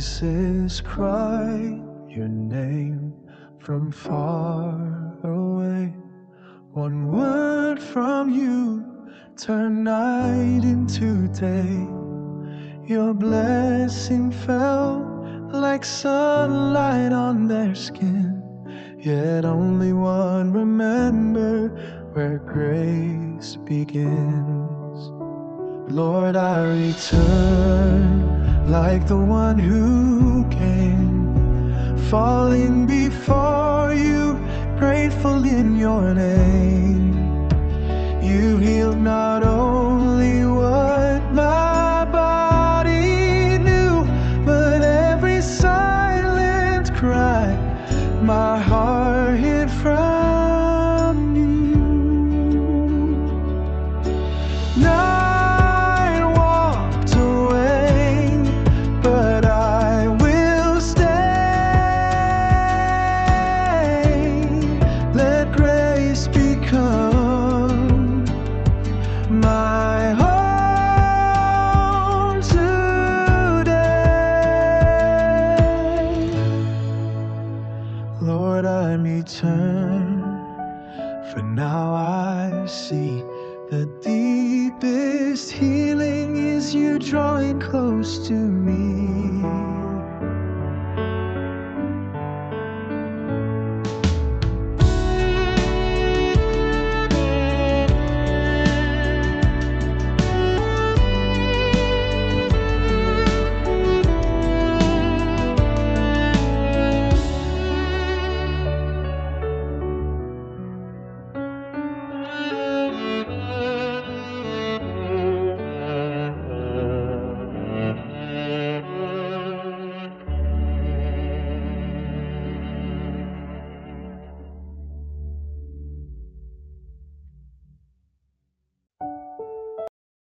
Voices cry your name from far away. One word from you turn night into day. Your blessing fell like sunlight on their skin. Yet only one remember where grace begins. Lord, I return like the one who came, falling before you, grateful in your name. You healed not only what my body knew, but every silent cry my heart hid from you. Night walked away, but I will stay. Let grace become my home today. Lord, I'm eternal, for now I see the deepest healing is you drawing close to me.